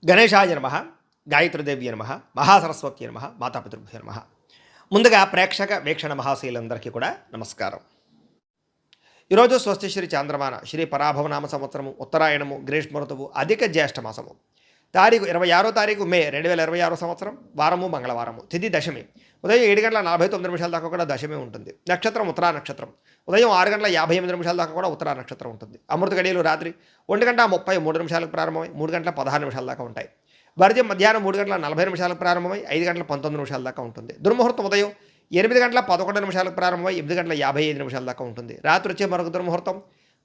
గణేశాయ నమః, గాయత్రీదేవ్య నమః, మహాసరస్వతి నమః, మాతాపితృభ్యో నమః. ముందుగా ప్రేక్షక వీక్షణ మహాశీలందరికీ కూడా నమస్కారం. ఈరోజు స్వస్తి శ్రీ చాంద్రమాన శ్రీ పరాభవనామ సంవత్సరము ఉత్తరాయణము గ్రీష్మ ఋతువు అధిక జ్యేష్ఠ మాసము తారీఖు 26వ తారీఖు మే 2026 సంవత్సరం వారము మంగళవారము తిథి దశమి ఉదయం 7:49 దాకా కూడా దశమి ఉంటుంది. నక్షత్రం ఉత్తరా నక్షత్రం ఉదయం 6:58 దాకా కూడా ఉత్తరా నక్షత్రం ఉంటుంది. అమృత గడియలు రాత్రి 1:33 ప్రారంభమై 3:16 దాకా ఉంటాయి. వర్జ్యం మధ్యాహ్నం 3:40 ప్రారంభమై 5:19 దాకా ఉంటుంది. దుర్ముహూర్తం ఉదయం 8:11 ప్రారంభమై 8:55 దాకా ఉంటుంది. రాత్రి వచ్చే మరొక దుర్ముహూర్తం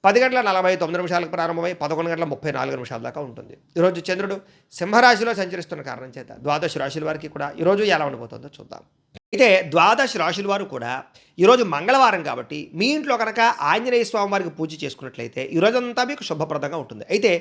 10:49 ప్రారంభమై 11:34 దాకా ఉంటుంది. ఈరోజు చంద్రుడు సింహరాశిలో సంచరిస్తున్న కారణం చేత ద్వాదశ రాశుల వారికి కూడా ఈరోజు ఎలా ఉండబోతుందో చూద్దాం. అయితే ద్వాదశ రాశుల వారు కూడా ఈరోజు మంగళవారం కాబట్టి మీ ఇంట్లో కనుక ఆంజనేయ స్వామి వారికి పూజ చేసుకున్నట్లయితే ఈరోజంతా మీకు శుభప్రదంగా ఉంటుంది. అయితే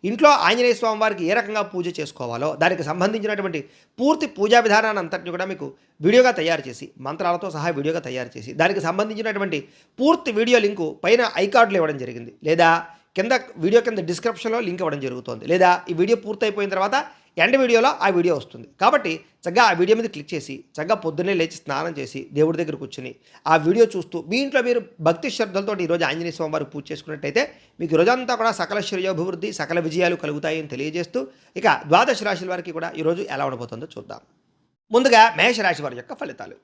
ఇంట్లో ఆంజనేయ స్వామి వారికి ఏ రకంగా పూజ చేసుకోవాలో దానికి సంబంధించినటువంటి పూర్తి పూజా విధానాన్ని అంతటిని కూడా మీకు వీడియోగా తయారు చేసి మంత్రాలతో సహా వీడియోగా తయారు చేసి దానికి సంబంధించినటువంటి పూర్తి వీడియో లింకు పైన ఐకార్డులు ఇవ్వడం జరిగింది, లేదా కింద వీడియో కింద డిస్క్రిప్షన్లో లింక్ ఇవ్వడం జరుగుతుంది, లేదా ఈ వీడియో పూర్తయిపోయిన తర్వాత ఎండ్ వీడియోలో ఆ వీడియో వస్తుంది. కాబట్టి చక్కగా ఆ వీడియో మీద క్లిక్ చేసి చక్కగా పొద్దున్నే లేచి స్నానం చేసి దేవుడి దగ్గర కూర్చుని ఆ వీడియో చూస్తూ మీ ఇంట్లో మీరు భక్తి శ్రద్ధలతో ఈరోజు ఆంజనేయ స్వామి వారు పూజ చేసుకున్నట్టయితే మీకు రోజంతా కూడా సకల శ్రేయోభివృద్ధి సకల విజయాలు కలుగుతాయని తెలియజేస్తూ ఇక ద్వాదశ రాశుల వారికి కూడా ఈరోజు ఎలా ఉండబోతుందో చూద్దాం. ముందుగా మేషరాశి వారి యొక్క ఫలితాలు.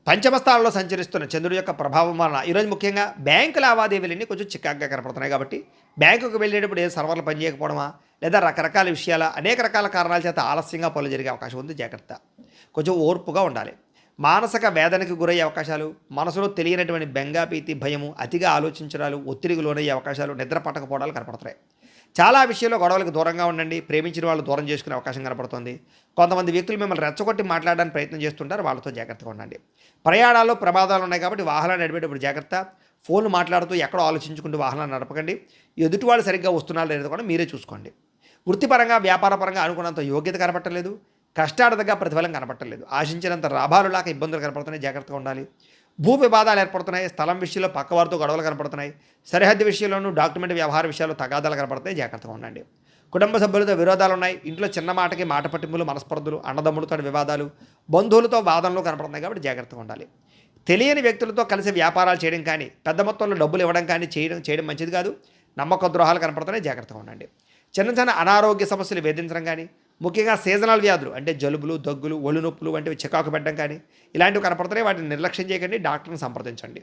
పంచమ స్థానంలో సంచరిస్తున్న చంద్రుడి యొక్క ప్రభావం వలన ఈరోజు ముఖ్యంగా బ్యాంకు లావాదేవీలన్నీ కొంచెం చికాగ్గా కనపడుతున్నాయి. కాబట్టి బ్యాంకుకు వెళ్ళేటప్పుడు ఏ సర్వర్లు పనిచేయకపోవడమా లేదా రకరకాల విషయాల అనేక రకాల కారణాల చేత ఆలస్యంగా పనులు జరిగే అవకాశం ఉంది. జాగ్రత్త, కొంచెం ఓర్పుగా ఉండాలి. మానసిక వేదనకు గురయ్యే అవకాశాలు, మనసులో తెలియనటువంటి బెంగాపీతి భయము, అతిగా ఆలోచించడాలు, ఒత్తిడికి లోనయ్యే అవకాశాలు, నిద్ర పట్టకపోవడాలు కనపడుతున్నాయి. చాలా విషయాల్లో గొడవలకు దూరంగా ఉండండి. ప్రేమించిన వాళ్ళు దూరం చేసుకునే అవకాశం కనపడుతుంది. కొంతమంది వ్యక్తులు మిమ్మల్ని రెచ్చగొట్టి మాట్లాడడానికి ప్రయత్నం చేస్తుంటారు, వాళ్ళతో జాగ్రత్తగా ఉండండి. ప్రయాణాల్లో ప్రమాదాలు ఉన్నాయి కాబట్టి వాహనాలు నడిపేటప్పుడు జాగ్రత్త. ఫోన్లు మాట్లాడుతూ ఎక్కడో ఆలోచించుకుంటూ వాహనాలు నడపకండి. ఎదుటి వాళ్ళు సరిగ్గా వస్తున్నారో లేదో కూడా మీరే చూసుకోండి. వృత్తిపరంగా వ్యాపారపరంగా అనుకున్నంత యోగ్యత కనపట్టలేదు, కష్టార్థంగా ప్రతిఫలం కనపట్టలేదు. ఆశించినంత లాభాలు లేక ఇబ్బందులు కనపడుతున్నాయి, జాగ్రత్తగా ఉండాలి. భూ వివాదాలు ఏర్పడుతున్నాయి. స్థలం విషయంలో పక్కవారితో గొడవలు కనపడుతున్నాయి. సరిహద్దు విషయంలోనూ డాక్యుమెంట్ వ్యవహార విషయాల్లో తగాదాలు కనపడుతున్నాయి, జాగ్రత్తగా ఉండండి. కుటుంబ సభ్యులతో విరోధాలు ఉన్నాయి. ఇంట్లో చిన్న మాటకి మాట పట్టింపులు, మనస్పర్ధలు, అన్నదమ్ములతో వివాదాలు, బంధువులతో వాదనలు కనపడుతున్నాయి కాబట్టి జాగ్రత్తగా ఉండాలి. తెలియని వ్యక్తులతో కలిసి వ్యాపారాలు చేయడం కానీ పెద్ద మొత్తంలో డబ్బులు ఇవ్వడం కానీ చేయడం మంచిది కాదు. నమ్మక ద్రోహాలు కనపడుతున్నాయి, జాగ్రత్తగా ఉండండి. చిన్న చిన్న అనారోగ్య సమస్యలు వేధించడం కానీ, ముఖ్యంగా సీజనల్ వ్యాధులు అంటే జలుబులు, దగ్గులు, ఒళ్ళు నొప్పులు వంటివి చికాకు పెట్టడం కానీ ఇలాంటివి కనపడుతున్నాయి. వాటిని నిర్లక్ష్యం చేయకండి, డాక్టర్ని సంప్రదించండి.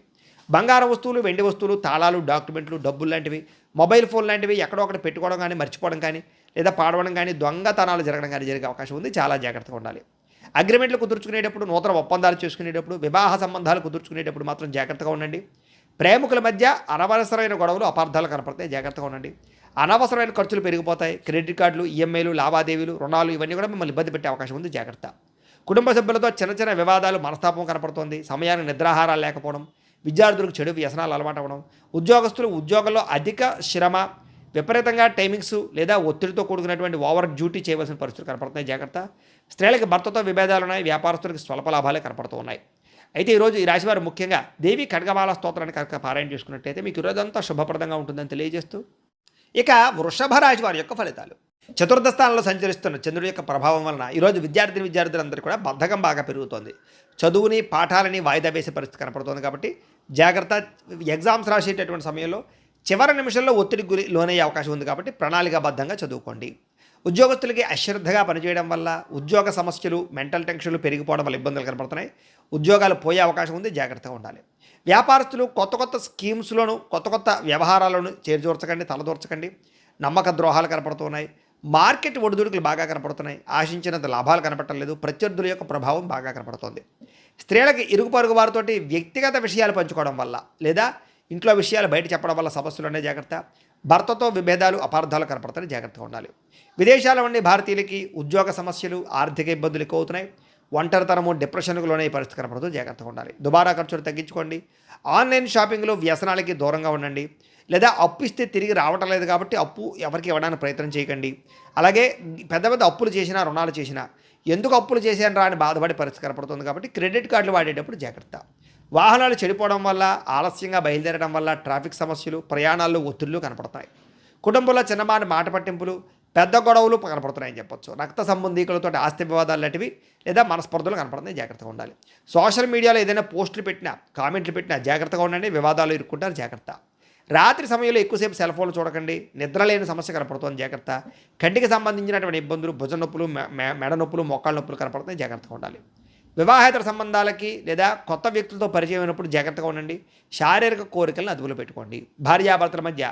బంగారం వస్తువులు, వెండి వస్తువులు, తాళాలు, డాక్యుమెంట్లు, డబ్బులు లాంటివి, మొబైల్ ఫోన్ లాంటివి ఎక్కడో ఒకటి పెట్టుకోవడం కానీ మర్చిపోవడం కానీ లేదా పాడవడం కానీ దొంగతనాలు జరగడం కానీ జరిగే అవకాశం ఉంది. చాలా జాగ్రత్తగా ఉండాలి. అగ్రిమెంట్లు కుదుర్చుకునేటప్పుడు, నూతన ఒప్పందాలు చేసుకునేటప్పుడు, వివాహ సంబంధాలు కుదుర్చుకునేటప్పుడు మాత్రం జాగ్రత్తగా ఉండండి. ప్రేమికుల మధ్య అనవసరమైన గొడవలు, అపార్థాలు కనపడతాయి, జాగ్రత్తగా ఉండండి. అనవసరమైన ఖర్చులు పెరిగిపోతాయి. క్రెడిట్ కార్డులు, ఈఎంఐలు, లావాదేవీలు, రుణాలు ఇవన్నీ కూడా మిమ్మల్ని ఇబ్బంది పెట్టే అవకాశం ఉంది, జాగ్రత్త. కుటుంబ సభ్యులతో చిన్న చిన్న వివాదాలు, మనస్తాపం కనపడుతోంది. సమయానికి నిద్రాహారాలు లేకపోవడం, విద్యార్థులకు చెడు వ్యసనాలు అలవాటు అవ్వడం, ఉద్యోగస్తులు ఉద్యోగంలో అధిక శ్రమ, విపరీతంగా టైమింగ్స్ లేదా ఒత్తిడితో కూడుకున్నటువంటి ఓవర్ డ్యూటీ చేయవలసిన పరిస్థితులు కనపడుతున్నాయి, జాగ్రత్త. స్త్రీలకు భర్తతో విభేదాలు ఉన్నాయి. వ్యాపారస్తులకు స్వల్ప లాభాలే కనపడుతూ ఉన్నాయి. అయితే ఈరోజు ఈ రాశివారు ముఖ్యంగా దేవి ఖడ్గమాల స్తోత్రాన్ని కనుక పారాయణ చేసుకున్నట్టయితే మీకు ఈరోజంతా శుభప్రదంగా ఉంటుందని తెలియజేస్తూ ఇక వృషభ రాశి వారి యొక్క ఫలితాలు. చతుర్థ స్థానంలో సంచరిస్తున్న చంద్రుడి యొక్క ప్రభావం వలన ఈరోజు విద్యార్థులందరూ కూడా బద్ధకం బాగా పెరుగుతోంది. చదువుని పాఠాలని వాయిదా వేసే పరిస్థితి కనపడుతోంది కాబట్టి జాగ్రత్త. ఎగ్జామ్స్ రాసేటటువంటి సమయంలో చివరి నిమిషంలో ఒత్తిడికి లోనయ్యే అవకాశం ఉంది కాబట్టి ప్రణాళికాబద్ధంగా చదువుకోండి. ఉద్యోగస్తులకి అశ్రద్ధగా పనిచేయడం వల్ల ఉద్యోగ సమస్యలు, మెంటల్ టెన్షన్లు పెరిగిపోవడం వల్ల ఇబ్బందులు కనపడుతున్నాయి. ఉద్యోగాలు పోయే అవకాశం ఉంది, జాగ్రత్తగా ఉండాలి. వ్యాపారస్తులు కొత్త స్కీమ్స్లోను కొత్త వ్యవహారాలను చేర్చకండి, తలదూర్చకండి. నమ్మక ద్రోహాలు కనపడుతున్నాయి. మార్కెట్ ఒడిదుడుకులు బాగా కనపడుతున్నాయి. ఆశించినంత లాభాలు కనపడలేదు. ప్రత్యర్థుల యొక్క ప్రభావం బాగా కనపడుతోంది. స్త్రీలకు ఇరుగు పొరుగు వారితోటి వ్యక్తిగత విషయాలు పంచుకోవడం వల్ల లేదా ఇంట్లో విషయాలు బయట చెప్పడం వల్ల సమస్యలు ఉన్నాయి, జాగ్రత్త. భర్తతో విభేదాలు, అపార్థాలు కనపడతాయి, జాగ్రత్తగా ఉండాలి. విదేశాల నుండి భారతీయులకి ఉద్యోగ సమస్యలు, ఆర్థిక ఇబ్బందులు ఎక్కువ అవుతున్నాయి. ఒంటరితనము, డిప్రెషన్కు లోనే పరిస్థితి కనపడుతూ జాగ్రత్తగా ఉండాలి. దుబారా ఖర్చులు తగ్గించుకోండి. ఆన్లైన్ షాపింగ్లో వ్యసనాలకి దూరంగా ఉండండి. లేదా అప్పు ఇస్తే తిరిగి రావటం లేదు కాబట్టి అప్పు ఎవరికి ఇవ్వడానికి ప్రయత్నం చేయకండి. అలాగే పెద్ద అప్పులు చేసినా, రుణాలు చేసినా ఎందుకు అప్పులు చేశాను రా అని బాధపడే పరిస్థితి కనపడుతుంది కాబట్టి క్రెడిట్ కార్డులు వాడేటప్పుడు జాగ్రత్త. వాహనాలు చెడిపోవడం వల్ల, ఆలస్యంగా బయలుదేరడం వల్ల ట్రాఫిక్ సమస్యలు, ప్రయాణాల్లో ఒత్తిళ్లు కనపడతాయి. కుటుంబంలో చిన్నమాటి మాట పట్టింపులు, పెద్ద గొడవలు కనపడుతున్నాయని చెప్పొచ్చు. రక్త సంబంధీకులతో ఆస్తి వివాదాలు లాంటివి లేదా మనస్పర్ధలు కనపడుతున్నాయి, జాగ్రత్తగా ఉండాలి. సోషల్ మీడియాలో ఏదైనా పోస్టులు పెట్టినా, కామెంట్లు పెట్టినా జాగ్రత్తగా ఉండండి, వివాదాలు ఇరుక్కుంటారు, జాగ్రత్త. రాత్రి సమయంలో ఎక్కువసేపు సెల్ ఫోన్లు చూడకండి, నిద్ర లేని సమస్య కనపడుతుంది, జాగ్రత్త. కంటికి సంబంధించినటువంటి ఇబ్బందులు, భుజ నొప్పులు, మెడ నొప్పులు, మోకాళ్ళ నొప్పులు కనపడుతున్నాయి, జాగ్రత్తగా ఉండాలి. వివాహేతర సంబంధాలకి లేదా కొత్త వ్యక్తులతో పరిచయం అయినప్పుడు జాగ్రత్తగా ఉండండి. శారీరక కోరికలను అదుపులో పెట్టుకోండి. భార్యాభర్తల మధ్య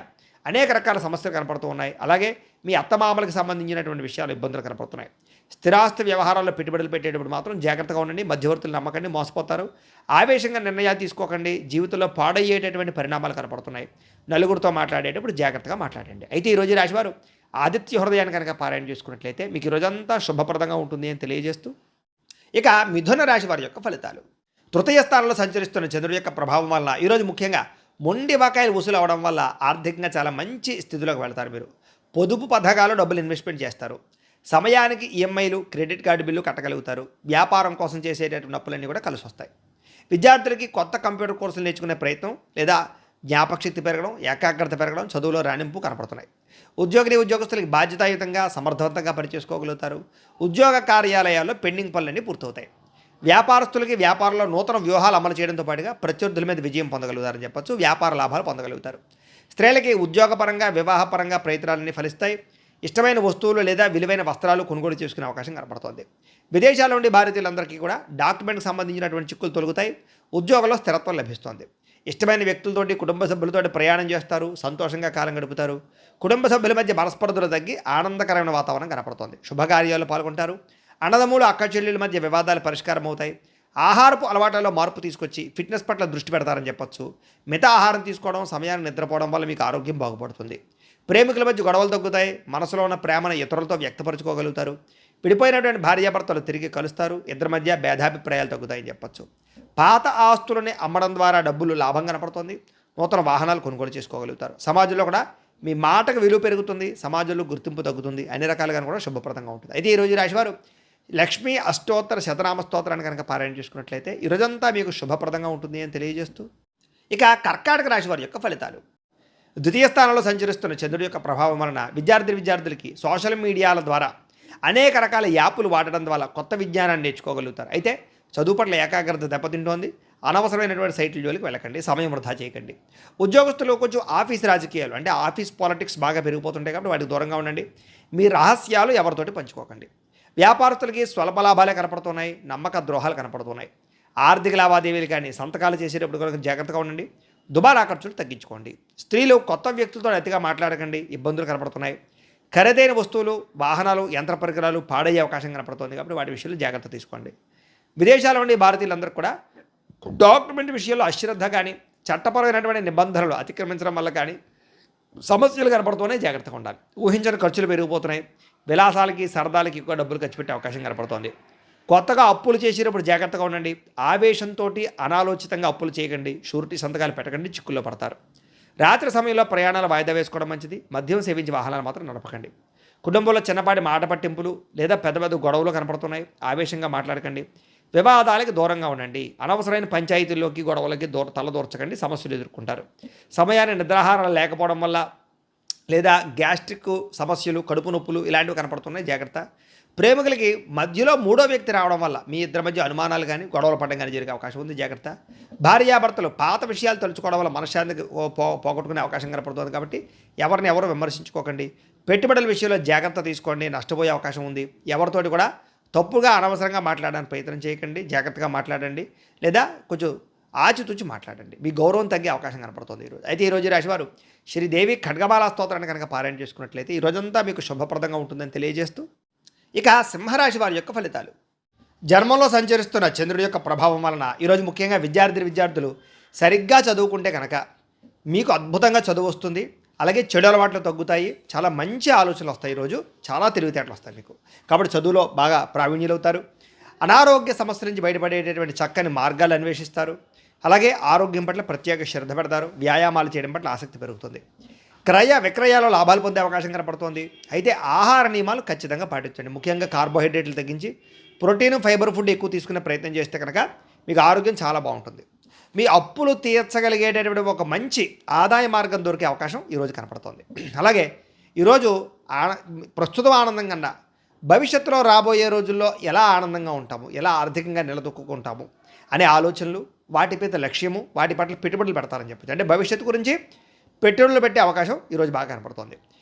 అనేక రకాల సమస్యలు కనపడుతూ ఉన్నాయి. అలాగే మీ అత్తమామలకు సంబంధించినటువంటి విషయాలు, ఇబ్బందులు కనపడుతున్నాయి. స్థిరాస్తి వ్యవహారాల్లో పెట్టుబడులు పెట్టేటప్పుడు మాత్రం జాగ్రత్తగా ఉండండి. మధ్యవర్తులు నమ్మకండి, మోసపోతారు. ఆవేశంగా నిర్ణయాలు తీసుకోకండి. జీవితంలో పాడయ్యేటటువంటి పరిణామాలు కనపడుతున్నాయి. నలుగురితో మాట్లాడేటప్పుడు జాగ్రత్తగా మాట్లాడండి. అయితే ఈరోజు రాశివారు ఆదిత్య హృదయాన్ని కనుక పారాయణ చేసుకున్నట్లయితే మీకు ఈరోజంతా శుభప్రదంగా ఉంటుంది అని తెలియజేస్తూ, ఇక మిథున రాశి వారి యొక్క ఫలితాలు. తృతీయ స్థానంలో సంచరిస్తున్న చంద్రుడి యొక్క ప్రభావం వల్ల ఈరోజు ముఖ్యంగా మొండి బకాయిలు వసూలు అవడం వల్ల ఆర్థికంగా చాలా మంచి స్థితిలోకి వెళ్తారు. మీరు పొదుపు పథకాలు డబ్బులు ఇన్వెస్ట్మెంట్ చేస్తారు. సమయానికి ఈఎంఐలు, క్రెడిట్ కార్డు బిల్లు కట్టగలుగుతారు. వ్యాపారం కోసం చేసేటటువంటి అప్పులన్నీ కూడా కలిసి వస్తాయి. విద్యార్థులకి కొత్త కంప్యూటర్ కోర్సులు నేర్చుకునే ప్రయత్నం లేదా జ్ఞాపకశక్తి పెరగడం, ఏకాగ్రత పెరగడం, చదువులో రాణింపు కనపడుతున్నాయి. ఉద్యోగస్తులకి బాధ్యతాయుతంగా, సమర్థవంతంగా పనిచేసుకోగలుగుతారు. ఉద్యోగ కార్యాలయాల్లో పెండింగ్ పనులన్నీ పూర్తవుతాయి. వ్యాపారస్తులకి వ్యాపారంలో నూతన వ్యూహాలు అమలు చేయడంతో పాటుగా ప్రత్యర్థుల మీద విజయం పొందగలుగుతారని చెప్పొచ్చు. వ్యాపార లాభాలు పొందగలుగుతారు. స్త్రీలకి ఉద్యోగపరంగా, వివాహపరంగా ప్రయత్నాలన్నీ ఫలిస్తాయి. ఇష్టమైన వస్తువులు లేదా విలువైన వస్త్రాలు కొనుగోలు చేసుకునే అవకాశం కనపడుతోంది. విదేశాల నుండి భారతీయులందరికీ కూడా డాక్యుమెంట్కి సంబంధించినటువంటి చిక్కులు తొలగుతాయి. ఉద్యోగంలో స్థిరత్వం లభిస్తోంది. ఇష్టమైన వ్యక్తులతోటి, కుటుంబ సభ్యులతోటి ప్రయాణం చేస్తారు. సంతోషంగా కాలం గడుపుతారు. కుటుంబ సభ్యుల మధ్య మనస్పర్ధలు తగ్గి ఆనందకరమైన వాతావరణం కనపడుతోంది. శుభకార్యాల్లో పాల్గొంటారు. అన్నదమ్ములు, అక్క చెల్లెల మధ్య వివాదాలు పరిష్కారం అవుతాయి. ఆహారపు అలవాట్లలో మార్పు తీసుకొచ్చి ఫిట్నెస్ పట్ల దృష్టి పెడతారని చెప్పొచ్చు. మిత ఆహారం తీసుకోవడం, సమయాన్ని నిద్రపోవడం వల్ల మీకు ఆరోగ్యం బాగుపడుతుంది. ప్రేమికుల మధ్య గొడవలు తగ్గుతాయి. మనసులో ఉన్న ప్రేమను ఇతరులతో వ్యక్తపరచుకోగలుగుతారు. విడిపోయినటువంటి భార్యాభర్తలు తిరిగి కలుస్తారు. ఇద్దరి మధ్య భేదాభిప్రాయాలు తగ్గుతాయని చెప్పొచ్చు. పాత ఆస్తులని అమ్మడం ద్వారా డబ్బులు లాభం కనపడుతుంది. నూతన వాహనాలు కొనుగోలు చేసుకోగలుగుతారు. సమాజంలో కూడా మీ మాటకు విలువ పెరుగుతుంది. సమాజంలో గుర్తింపు తగ్గుతుంది. అన్ని రకాలుగా కూడా శుభప్రదంగా ఉంటుంది. అయితే ఈరోజు రాశివారు లక్ష్మీ అష్టోత్తర శతనామ స్తోత్రాన్ని కనుక పారాయణ చేసుకున్నట్లయితే ఈరోజంతా మీకు శుభప్రదంగా ఉంటుంది అని తెలియజేస్తూ, ఇక కర్కాటక రాశి వారి యొక్క ఫలితాలు. ద్వితీయ స్థానంలో సంచరిస్తున్న చంద్రుడి యొక్క ప్రభావం వలన విద్యార్థులకి సోషల్ మీడియాల ద్వారా అనేక రకాల యాప్లు వాడడం ద్వారా కొత్త విజ్ఞానాన్ని నేర్చుకోగలుగుతారు. అయితే చదువు పట్ల ఏకాగ్రత దెబ్బతింటోంది. అనవసరమైనటువంటి సైట్ల జోలికి వెళ్ళకండి, సమయం వృధా చేయకండి. ఉద్యోగస్తులు కొంచెం ఆఫీస్ రాజకీయాలు అంటే ఆఫీస్ పాలిటిక్స్ బాగా పెరిగిపోతుంటాయి కాబట్టి వాటికి దూరంగా ఉండండి. మీ రహస్యాలు ఎవరితోటి పంచుకోకండి. వ్యాపారస్తులకి స్వల్ప లాభాలే కనపడుతున్నాయి. నమ్మక ద్రోహాలు కనపడుతున్నాయి. ఆర్థిక లావాదేవీలు కానీ సంతకాలు చేసేటప్పుడు కూడా జాగ్రత్తగా ఉండండి. దుబారా ఖర్చులు తగ్గించుకోండి. స్త్రీలు కొత్త వ్యక్తులతో అతిగా మాట్లాడకండి, ఇబ్బందులు కనపడుతున్నాయి. ఖరీదైన వస్తువులు, వాహనాలు, యంత్ర పరికరాలు పాడయ్యే అవకాశం కనపడుతుంది కాబట్టి వాటి విషయంలో జాగ్రత్త తీసుకోండి. విదేశాల నుండి భారతీయులందరూ కూడా డాక్యుమెంట్ విషయంలో అశ్రద్ధ కానీ, చట్టపరమైనటువంటి నిబంధనలు అతిక్రమించడం వల్ల కానీ సమస్యలు కనపడుతున్నాయి, జాగ్రత్తగా ఉండాలి. ఊహించని ఖర్చులు పెరిగిపోతున్నాయి. విలాసాలకి, సరదాలకి ఎక్కువ డబ్బులు ఖర్చు పెట్టే అవకాశం కనపడుతోంది. కొత్తగా అప్పులు చేసేటప్పుడు జాగ్రత్తగా ఉండండి. ఆవేశంతో అనాలోచితంగా అప్పులు చేయకండి. షూరిటీ సంతకాలు పెట్టకండి, చిక్కుల్లో పడతారు. రాత్రి సమయంలో ప్రయాణాలు వాయిదా వేసుకోవడం మంచిది. మద్యం సేవించి వాహనాలు మాత్రం నడపకండి. కుటుంబంలో చిన్నపాటి మాట పట్టింపులు లేదా పెద్ద పెద్ద గొడవలు కనపడుతున్నాయి. ఆవేశంగా మాట్లాడకండి. వివాదాలకి దూరంగా ఉండండి. అనవసరమైన పంచాయతీల్లోకి, గొడవలకి తలదూర్చకండి, సమస్యలు ఎదుర్కొంటారు. సమయాన్ని నిద్రాహారాలు లేకపోవడం వల్ల లేదా గ్యాస్ట్రిక్ సమస్యలు, కడుపు నొప్పులు ఇలాంటివి కనపడుతున్నాయి, జాగ్రత్త. ప్రేమికులకి మధ్యలో మూడో వ్యక్తి రావడం వల్ల మీ ఇద్దరి మధ్య అనుమానాలు కానీ, గొడవలు పడడం కానీ జరిగే అవకాశం ఉంది, జాగ్రత్త. భార్యాభర్తలు పాత విషయాలు తలుచుకోవడం వల్ల మనశ్శాంతికి పోగొట్టుకునే అవకాశం కనపడుతుంది కాబట్టి ఎవరిని ఎవరు విమర్శించుకోకండి. పెట్టుబడుల విషయంలో జాగ్రత్త తీసుకోండి, నష్టపోయే అవకాశం ఉంది. ఎవరితోటి కూడా తప్పుగా, అనవసరంగా మాట్లాడడానికి ప్రయత్నం చేయకండి, జాగ్రత్తగా మాట్లాడండి. లేదా కొంచెం ఆచితూచి మాట్లాడండి. మీ గౌరవం తగ్గే అవకాశం కనపడుతుంది ఈరోజు. అయితే ఈరోజు రాశివారు శ్రీదేవి ఖడ్గమాల స్తోత్రాన్ని కనుక పారాయణ చేసుకున్నట్లయితే ఈరోజంతా మీకు శుభప్రదంగా ఉంటుందని తెలియజేస్తూ, ఇక సింహరాశి వారి యొక్క ఫలితాలు. జన్మంలో సంచరిస్తున్న చంద్రుడి యొక్క ప్రభావం వలన ఈరోజు ముఖ్యంగా విద్యార్థులు సరిగ్గా చదువుకుంటే కనుక మీకు అద్భుతంగా చదువు వస్తుంది. అలాగే చెడు అలవాట్లు తగ్గుతాయి. చాలా మంచి ఆలోచనలు వస్తాయి. ఈరోజు చాలా తెలివితేటలు వస్తాయి మీకు. కాబట్టి చదువులో బాగా ప్రావీణ్యులు అవుతారు. అనారోగ్య సమస్యల నుంచి బయటపడేటటువంటి చక్కని మార్గాలు అన్వేషిస్తారు. అలాగే ఆరోగ్యం పట్ల ప్రత్యేక శ్రద్ధ పెడతారు. వ్యాయామాలు చేయడం పట్ల ఆసక్తి పెరుగుతుంది. క్రయ విక్రయాల్లో లాభాలు పొందే అవకాశం కనపడుతోంది. అయితే ఆహార నియమాలు ఖచ్చితంగా పాటించండి. ముఖ్యంగా కార్బోహైడ్రేట్లు తగ్గించి ప్రోటీన్, ఫైబర్ ఫుడ్ ఎక్కువ తీసుకునే ప్రయత్నం చేస్తే కనుక మీకు ఆరోగ్యం చాలా బాగుంటుంది. మీ అప్పులు తీర్చగలిగేటటువంటి ఒక మంచి ఆదాయ మార్గం దొరికే అవకాశం ఈరోజు కనపడుతోంది. అలాగే ఈరోజు ఆన ప్రస్తుతం ఆనందం కన్నా భవిష్యత్తులో రాబోయే రోజుల్లో ఎలా ఆనందంగా ఉంటాము, ఎలా ఆర్థికంగా నిలదొక్కుంటాము అనే ఆలోచనలు, వాటి మీద లక్ష్యము, వాటి పట్ల పెట్టుబడులు పెడతారని చెప్పచ్చు. అంటే భవిష్యత్తు గురించి పెట్టుబడులు పెట్టే అవకాశం ఈరోజు బాగా కనపడుతుంది.